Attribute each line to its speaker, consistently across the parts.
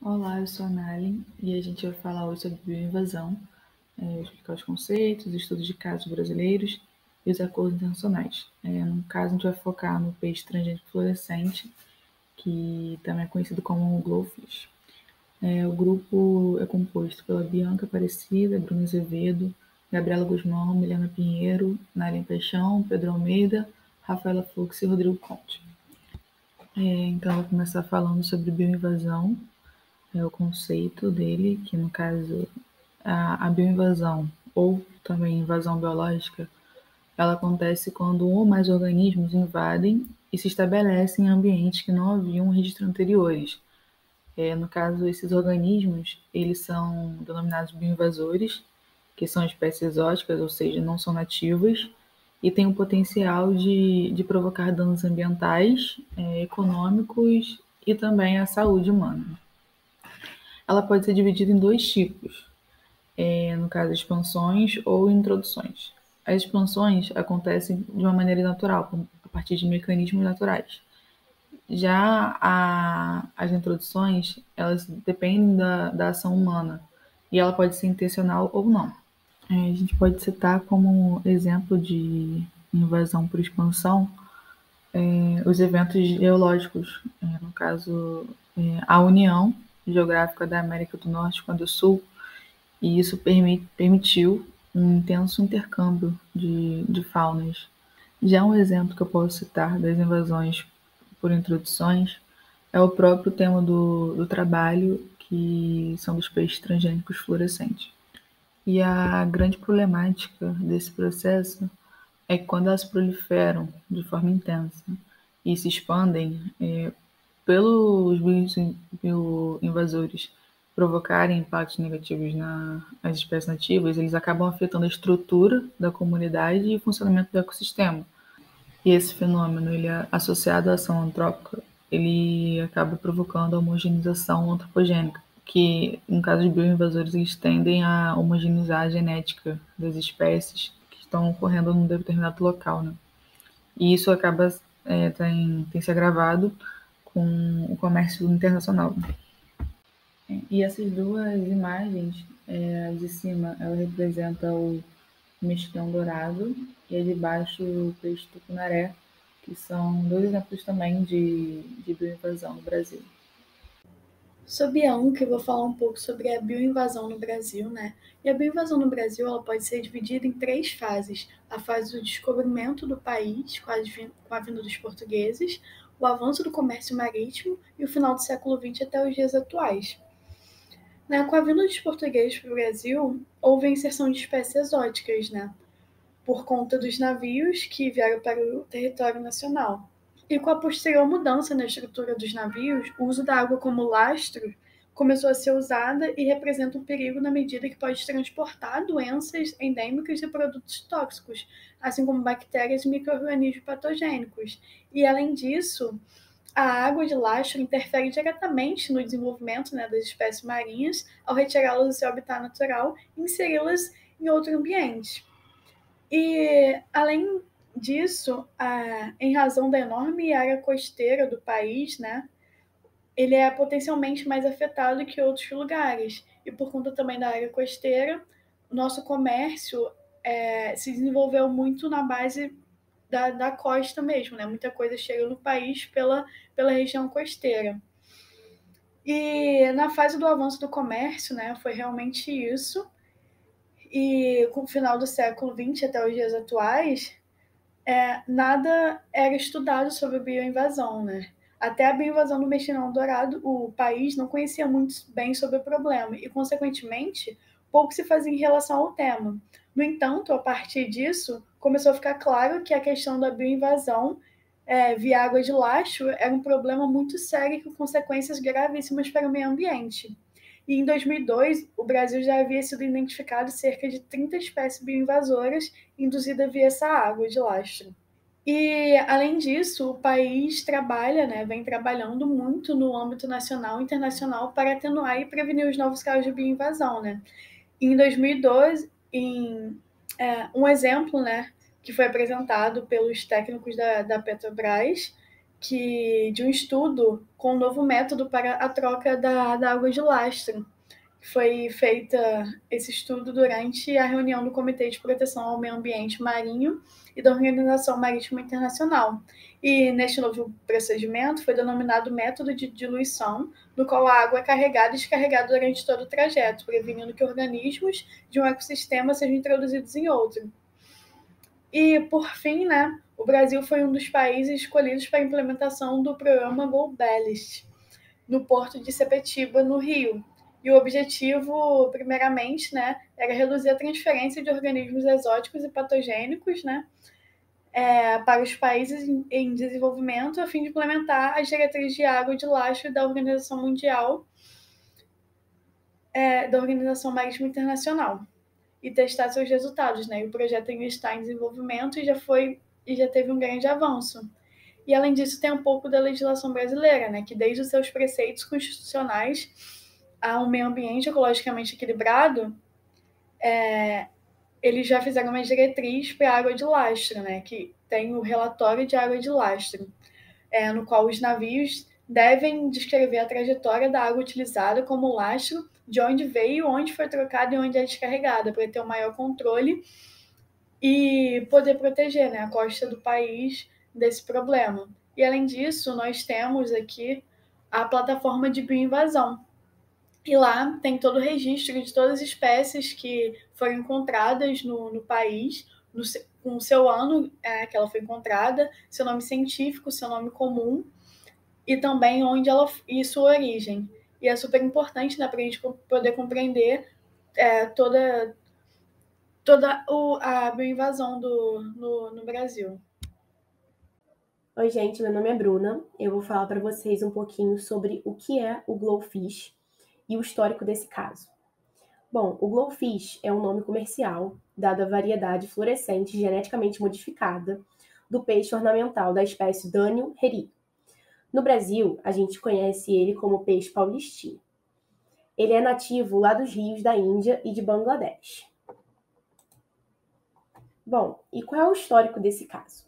Speaker 1: Olá, eu sou a Nali e a gente vai falar hoje sobre bioinvasão, explicar os conceitos, estudos de casos brasileiros e os acordos internacionais. No caso, a gente vai focar no peixe transgênico fluorescente, que também é conhecido como glowfish. O grupo é composto pela Bianca Aparecida, Bruna Azevedo, Gabriela Guzmão, Milena Pinheiro, Nali Paixão, Pedro Almeida, Rafaela Fux e Rodrigo Conte. Então, eu vou começar falando sobre bioinvasão, o conceito dele, que no caso a bioinvasão ou também invasão biológica, ela acontece quando um ou mais organismos invadem e se estabelecem em ambientes que não haviam registro anteriores. No caso, esses organismos, eles são denominados bioinvasores, que são espécies exóticas, ou seja, não são nativas, e têm o potencial de provocar danos ambientais, econômicos e também à saúde humana. Ela pode ser dividida em dois tipos, no caso, expansões ou introduções. As expansões acontecem de uma maneira natural, a partir de mecanismos naturais. Já as introduções, elas dependem da ação humana, e ela pode ser intencional ou não. A gente pode citar como exemplo de invasão por expansão os eventos geológicos, no caso, a união geográfica da América do Norte com a do Sul, e isso permitiu um intenso intercâmbio de faunas. Já um exemplo que eu posso citar das invasões por introduções é o próprio tema do trabalho, que são dos peixes transgênicos fluorescentes. E a grande problemática desse processo é que quando elas proliferam de forma intensa e se expandem, pelos bioinvasores provocarem impactos negativos nas espécies nativas, eles acabam afetando a estrutura da comunidade e o funcionamento do ecossistema. E esse fenômeno, ele é associado à ação antrópica, ele acaba provocando a homogeneização antropogênica, que, no caso de bioinvasores, eles tendem a homogeneizar a genética das espécies que estão ocorrendo num determinado local, né? E isso acaba tem se agravado com o comércio internacional. E essas duas imagens, de cima, ela representa o mexilhão dourado e a de baixo o peixe tucunaré, que são dois exemplos também de bioinvasão no Brasil.
Speaker 2: Sou Bianca e vou falar um pouco sobre a bioinvasão no Brasil, né? E a bioinvasão no Brasil ela pode ser dividida em três fases: a fase do descobrimento do país, com a vinda dos portugueses, o avanço do comércio marítimo e o final do século XX até os dias atuais. Com a vinda dos portugueses para o Brasil, houve a inserção de espécies exóticas, né? Por conta dos navios que vieram para o território nacional. E com a posterior mudança na estrutura dos navios, o uso da água como lastro começou a ser usada e representa um perigo na medida que pode transportar doenças endêmicas e produtos tóxicos, assim como bactérias e micro-organismos patogênicos. E, além disso, a água de lastro interfere diretamente no desenvolvimento, né, das espécies marinhas ao retirá-las do seu habitat natural e inseri-las em outro ambiente. E, além disso, em razão da enorme área costeira do país, né, ele é potencialmente mais afetado que outros lugares. E por conta também da área costeira, o nosso comércio se desenvolveu muito na base da costa mesmo, né? Muita coisa chega no país pela região costeira. E na fase do avanço do comércio, né, foi realmente isso. E com o final do século XX até os dias atuais, nada era estudado sobre bioinvasão, né? Até a bioinvasão do mexilhão dourado, o país não conhecia muito bem sobre o problema e, consequentemente, pouco se fazia em relação ao tema. No entanto, a partir disso, começou a ficar claro que a questão da bioinvasão via água de lastro era um problema muito sério e com consequências gravíssimas para o meio ambiente. E em 2002, o Brasil já havia sido identificado cerca de 30 espécies bioinvasoras induzidas via essa água de lastro. E, além disso, o país trabalha, né, vem trabalhando muito no âmbito nacional e internacional para atenuar e prevenir os novos casos de bioinvasão. Né? Em 2012, um exemplo, né, que foi apresentado pelos técnicos da Petrobras, de um estudo com um novo método para a troca da água de lastro. Foi feita esse estudo durante a reunião do Comitê de Proteção ao Meio Ambiente Marinho e da Organização Marítima Internacional. E neste novo procedimento foi denominado método de diluição, no qual a água é carregada e descarregada durante todo o trajeto, prevenindo que organismos de um ecossistema sejam introduzidos em outro. E, por fim, né, o Brasil foi um dos países escolhidos para a implementação do programa Go Ballast, no porto de Sepetiba, no Rio. E o objetivo, primeiramente, né, era reduzir a transferência de organismos exóticos e patogênicos, né, para os países em desenvolvimento, a fim de implementar as diretrizes de água de lastro da Organização Mundial, da Organização Marítima Internacional, e testar seus resultados, né? E o projeto ainda está em desenvolvimento e já teve um grande avanço. E, além disso, tem um pouco da legislação brasileira, né, que desde os seus preceitos constitucionais a um meio ambiente ecologicamente equilibrado, eles já fizeram uma diretriz para a água de lastro, né, que tem o relatório de água de lastro, no qual os navios devem descrever a trajetória da água utilizada como lastro, de onde veio, onde foi trocada e onde é descarregada, para ter um maior controle e poder proteger, né, a costa do país desse problema. E, além disso, nós temos aqui a plataforma de bioinvasão. E lá tem todo o registro de todas as espécies que foram encontradas no país, com o seu ano que ela foi encontrada, seu nome científico, seu nome comum e também onde ela e sua origem. E é super importante, né, para a gente poder compreender toda a bioinvasão no Brasil.
Speaker 3: Oi, gente, meu nome é Bruna. Eu vou falar para vocês um pouquinho sobre o que é o Glowfish e o histórico desse caso. Bom, o Glowfish é um nome comercial dado à variedade fluorescente geneticamente modificada do peixe ornamental da espécie Daniel heri. No Brasil, a gente conhece ele como peixe paulistinha. Ele é nativo lá dos rios da Índia e de Bangladesh. Bom, e qual é o histórico desse caso?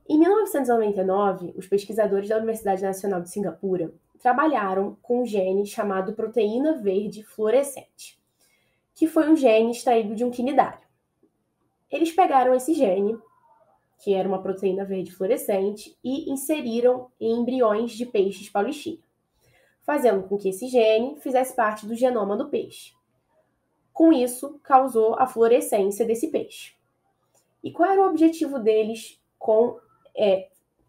Speaker 3: Em 1999, os pesquisadores da Universidade Nacional de Singapura trabalharam com um gene chamado proteína verde fluorescente, que foi um gene extraído de um quinidário. Eles pegaram esse gene, que era uma proteína verde fluorescente, e inseriram em embriões de peixes paulistinha, fazendo com que esse gene fizesse parte do genoma do peixe. Com isso, causou a fluorescência desse peixe. E qual era o objetivo deles com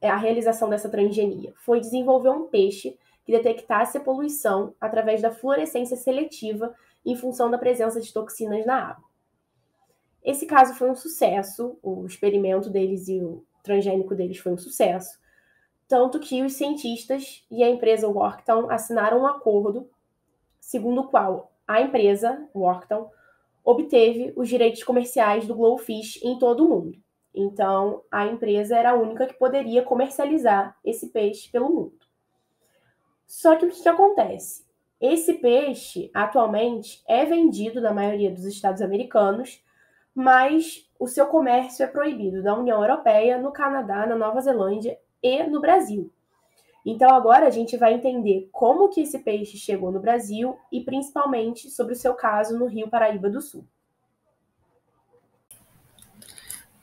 Speaker 3: a realização dessa transgenia? Foi desenvolver um peixe que detectasse a poluição através da fluorescência seletiva em função da presença de toxinas na água. Esse caso foi um sucesso, o experimento deles e o transgênico deles foi um sucesso, tanto que os cientistas e a empresa Workton assinaram um acordo, segundo o qual a empresa Workton obteve os direitos comerciais do Glowfish em todo o mundo. Então, a empresa era a única que poderia comercializar esse peixe pelo mundo. Só que o que acontece? Esse peixe, atualmente, é vendido na maioria dos estados americanos, mas o seu comércio é proibido na União Europeia, no Canadá, na Nova Zelândia e no Brasil. Então, agora a gente vai entender como que esse peixe chegou no Brasil e, principalmente, sobre o seu caso no Rio Paraíba do Sul.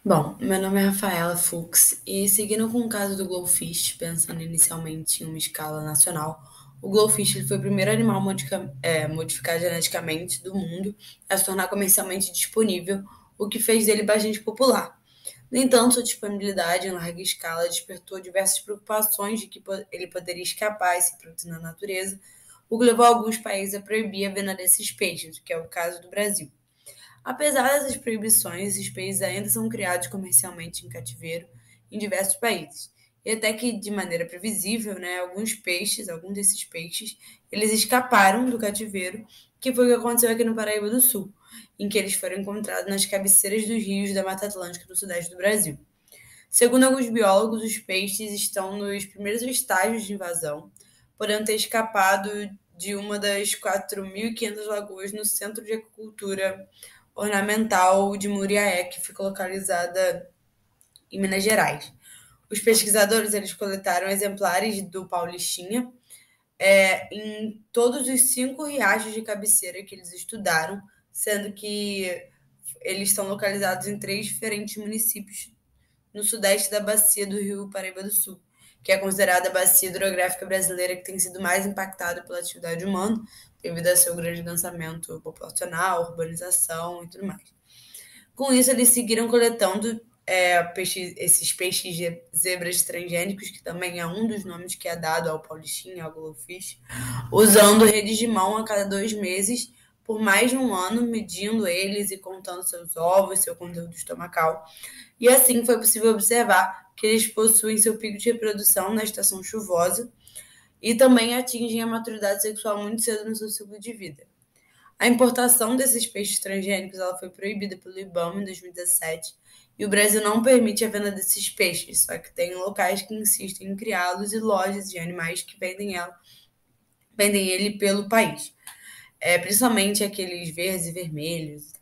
Speaker 4: Bom, meu nome é Rafaela Fux e seguindo com o caso do Glowfish, pensando inicialmente em uma escala nacional, o Glowfish ele foi o primeiro animal modificado geneticamente do mundo a se tornar comercialmente disponível, o que fez dele bastante popular. No entanto, sua disponibilidade em larga escala despertou diversas preocupações de que ele poderia escapar e se produzir na natureza, o que levou alguns países a proibir a venda desses peixes, que é o caso do Brasil. Apesar dessas proibições, esses peixes ainda são criados comercialmente em cativeiro em diversos países. E até que, de maneira previsível, né, alguns desses peixes, eles escaparam do cativeiro, que foi o que aconteceu aqui no Paraíba do Sul, em que eles foram encontrados nas cabeceiras dos rios da Mata Atlântica do sudeste do Brasil. Segundo alguns biólogos, os peixes estão nos primeiros estágios de invasão, podendo ter escapado de uma das 4.500 lagoas no Centro de Aquicultura Ornamental de Muriaé, que fica localizada em Minas Gerais. Os pesquisadores eles coletaram exemplares do paulistinha em todos os 5 riachos de cabeceira que eles estudaram, sendo que eles estão localizados em 3 diferentes municípios no sudeste da bacia do Rio Paraíba do Sul, que é considerada a bacia hidrográfica brasileira que tem sido mais impactada pela atividade humana, devido ao seu grande densamento populacional, urbanização e tudo mais. Com isso, eles seguiram coletando esses peixes zebras transgênicos, que também é um dos nomes que é dado ao paulistinha, ao glowfish, usando redes de mão a cada 2 meses, por mais de um ano, medindo eles e contando seus ovos, seu conteúdo estomacal. E assim foi possível observar que eles possuem seu pico de reprodução na estação chuvosa e também atingem a maturidade sexual muito cedo no seu ciclo de vida. A importação desses peixes transgênicos ela foi proibida pelo IBAMA em 2017 e o Brasil não permite a venda desses peixes, só que tem locais que insistem em criá-los e lojas de animais que vendem ele pelo país, principalmente aqueles verdes e vermelhos.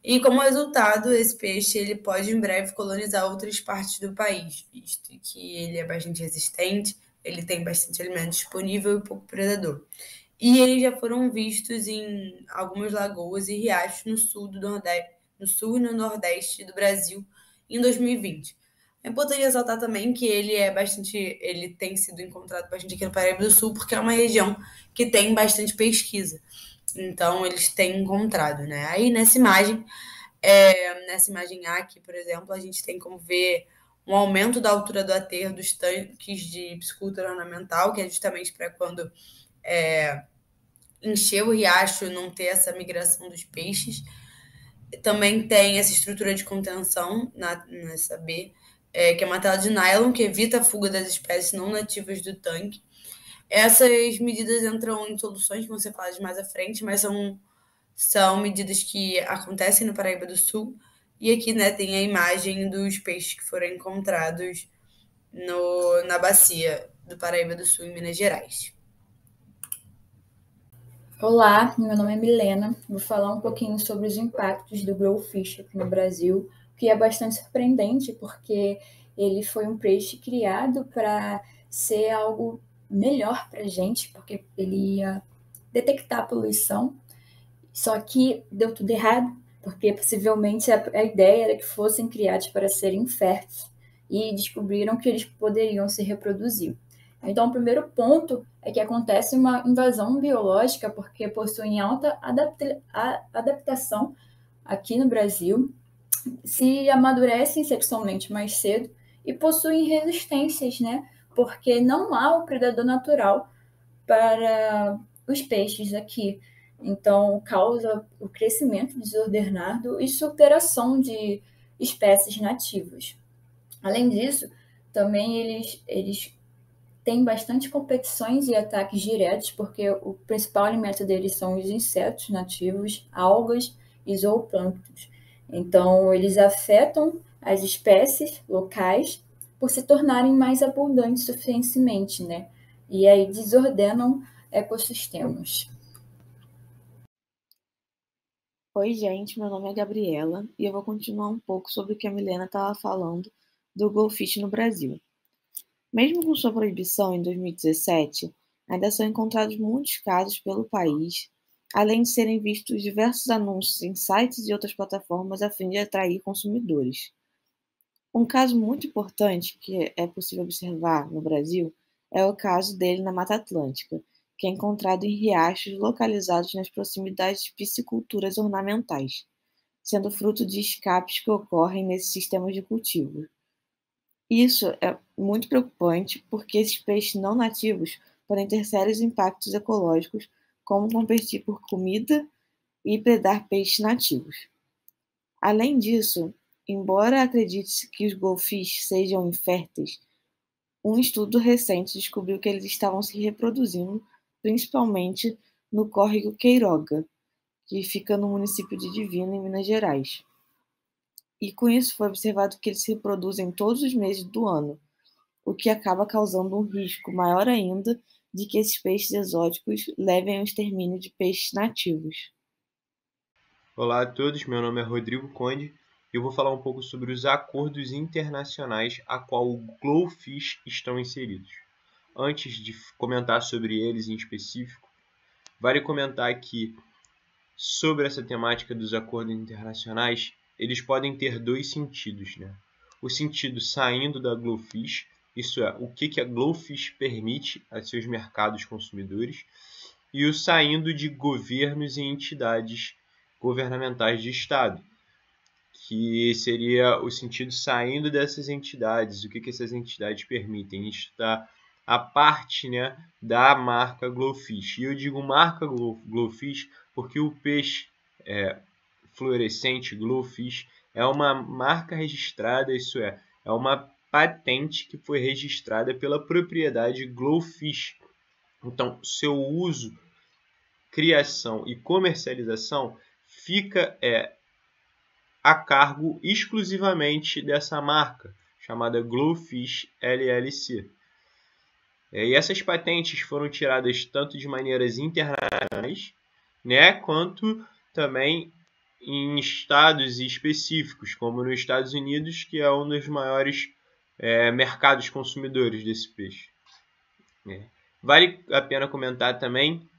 Speaker 4: E como resultado, esse peixe ele pode em breve colonizar outras partes do país, visto que ele é bastante resistente, ele tem bastante alimento disponível e pouco predador. E eles já foram vistos em algumas lagoas e riachos no sul e no nordeste do Brasil em 2020. É importante ressaltar também que ele tem sido encontrado bastante aqui no Paraíba do Sul, porque é uma região que tem bastante pesquisa. Então, eles têm encontrado, né? Aí, nessa imagem A aqui, por exemplo, a gente tem como ver um aumento da altura do aterro dos tanques de piscicultura ornamental, que é justamente para quando encher o riacho não ter essa migração dos peixes. Também tem essa estrutura de contenção nessa B, que é uma tela de nylon que evita a fuga das espécies não nativas do tanque. Essas medidas entram em soluções que vão ser faladas mais à frente, mas são medidas que acontecem no Paraíba do Sul. E aqui, né, tem a imagem dos peixes que foram encontrados na bacia do Paraíba do Sul, em Minas Gerais.
Speaker 5: Olá, meu nome é Milena. Vou falar um pouquinho sobre os impactos do glowfish aqui no Brasil, que é bastante surpreendente, porque ele foi um peixe criado para ser algo melhor para a gente, porque ele ia detectar a poluição, só que deu tudo errado, porque possivelmente a ideia era que fossem criados para serem férteis, e descobriram que eles poderiam se reproduzir. Então, o primeiro ponto é que acontece uma invasão biológica, porque possuem alta adaptação aqui no Brasil, se amadurecem sexualmente mais cedo e possuem resistências, né? Porque não há o predador natural para os peixes aqui. Então, causa o crescimento desordenado e superação de espécies nativas. Além disso, também eles têm bastante competições e ataques diretos, porque o principal alimento deles são os insetos nativos, algas e zooplânctons. Então, eles afetam as espécies locais por se tornarem mais abundantes suficientemente, né? E aí desordenam ecossistemas.
Speaker 1: Oi, gente, meu nome é Gabriela e eu vou continuar um pouco sobre o que a Milena estava falando do glowfish no Brasil. Mesmo com sua proibição em 2017, ainda são encontrados muitos casos pelo país, além de serem vistos diversos anúncios em sites e outras plataformas a fim de atrair consumidores. Um caso muito importante que é possível observar no Brasil é o caso dele na Mata Atlântica, que é encontrado em riachos localizados nas proximidades de pisciculturas ornamentais, sendo fruto de escapes que ocorrem nesses sistemas de cultivo. Isso é muito preocupante porque esses peixes não nativos podem ter sérios impactos ecológicos, como competir por comida e predar peixes nativos. Além disso, embora acredite-se que os golfinhos sejam inférteis, um estudo recente descobriu que eles estavam se reproduzindo, principalmente no córrego Queiroga, que fica no município de Divina, em Minas Gerais. E com isso foi observado que eles se reproduzem todos os meses do ano, o que acaba causando um risco maior ainda de que esses peixes exóticos levem ao extermínio de peixes nativos.
Speaker 6: Olá a todos, meu nome é Rodrigo Conde eu vou falar um pouco sobre os acordos internacionais a qual o GloFish estão inseridos. Antes de comentar sobre eles em específico, vale comentar que sobre essa temática dos acordos internacionais, eles podem ter dois sentidos, né? O sentido saindo da GloFish, isso é, o que a GloFish permite a seus mercados consumidores, e o saindo de governos e entidades governamentais de Estado, que seria o sentido saindo dessas entidades, o que essas entidades permitem. Isso está a parte, né, da marca GloFish. E eu digo marca GloFish porque o peixe fluorescente GloFish é uma marca registrada, isso é uma patente que foi registrada pela propriedade GloFish. Então, seu uso, criação e comercialização fica a cargo exclusivamente dessa marca, chamada GloFish LLC. E essas patentes foram tiradas tanto de maneiras internacionais, né, quanto também em estados específicos, como nos Estados Unidos, que é um dos maiores mercados consumidores desse peixe. Vale a pena comentar também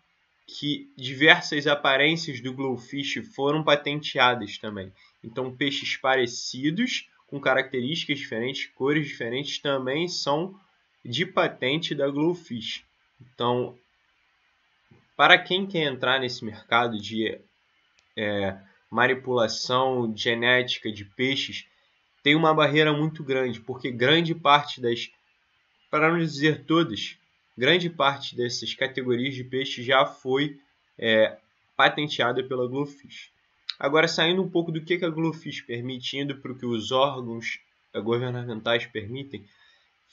Speaker 6: que diversas aparências do GloFish foram patenteadas também. Então, peixes parecidos, com características diferentes, cores diferentes, também são de patente da GloFish. Então, para quem quer entrar nesse mercado de manipulação genética de peixes, tem uma barreira muito grande, porque grande parte para não dizer todas, grande parte dessas categorias de peixe já foi patenteada pela GloFish. Agora, saindo um pouco do que a GloFish permite, indo para o que os órgãos governamentais permitem,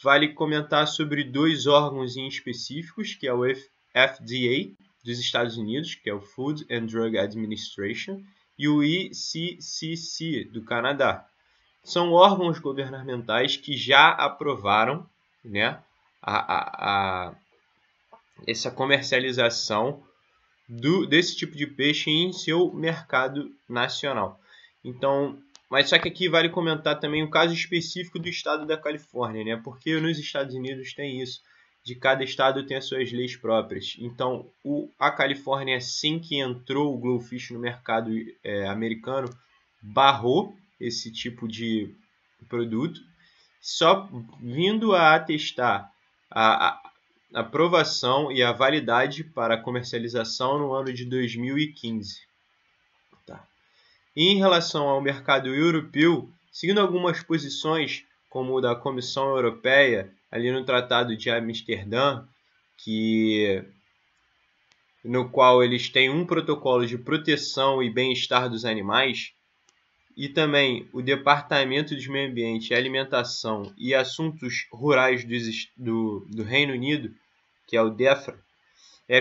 Speaker 6: vale comentar sobre dois órgãos em específicos, que é o FDA dos Estados Unidos, que é o Food and Drug Administration, e o ICCC do Canadá. São órgãos governamentais que já aprovaram, né, essa comercialização desse tipo de peixe em seu mercado nacional. Então, mas só que aqui vale comentar também o caso específico do estado da Califórnia, né? Porque nos Estados Unidos tem isso, de cada estado tem as suas leis próprias. Então, a Califórnia, assim que entrou o GloFish no mercado americano, barrou esse tipo de produto, só vindo a atestar a aprovação e a validade para a comercialização no ano de 2015. Tá. E em relação ao mercado europeu, seguindo algumas posições, como o da Comissão Europeia, ali no Tratado de Amsterdã, no qual eles têm um protocolo de proteção e bem-estar dos animais, e também o Departamento de Meio Ambiente, Alimentação e Assuntos Rurais do Reino Unido, que é o DEFRA,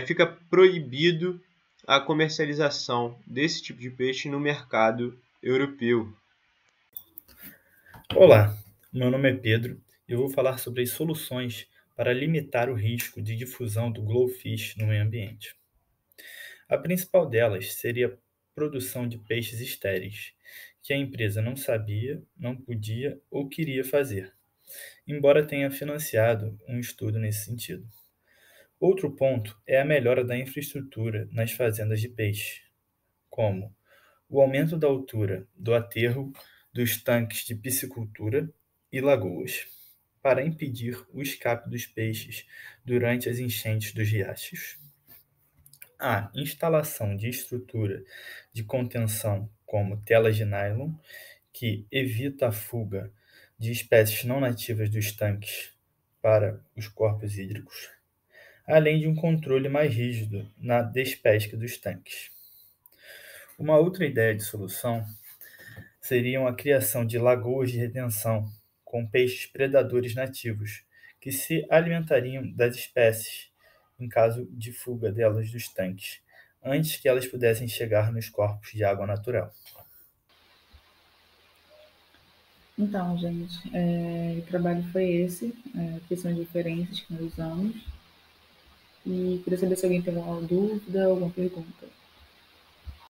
Speaker 6: fica proibido a comercialização desse tipo de peixe no mercado europeu.
Speaker 7: Olá, meu nome é Pedro e eu vou falar sobre as soluções para limitar o risco de difusão do GloFish no meio ambiente. A principal delas seria a produção de peixes estéreis, que a empresa não sabia, não podia ou queria fazer, embora tenha financiado um estudo nesse sentido. Outro ponto é a melhora da infraestrutura nas fazendas de peixe, como o aumento da altura do aterro dos tanques de piscicultura e lagoas, para impedir o escape dos peixes durante as enchentes dos riachos. A instalação de estrutura de contenção, como telas de nylon, que evita a fuga de espécies não nativas dos tanques para os corpos hídricos, além de um controle mais rígido na despesca dos tanques. Uma outra ideia de solução seria a criação de lagoas de retenção com peixes predadores nativos, que se alimentariam das espécies em caso de fuga delas dos tanques, antes que elas pudessem chegar nos corpos de água natural.
Speaker 1: Então, gente, o trabalho foi esse, que são diferenças que nós usamos. E queria saber se alguém tem alguma dúvida, alguma pergunta.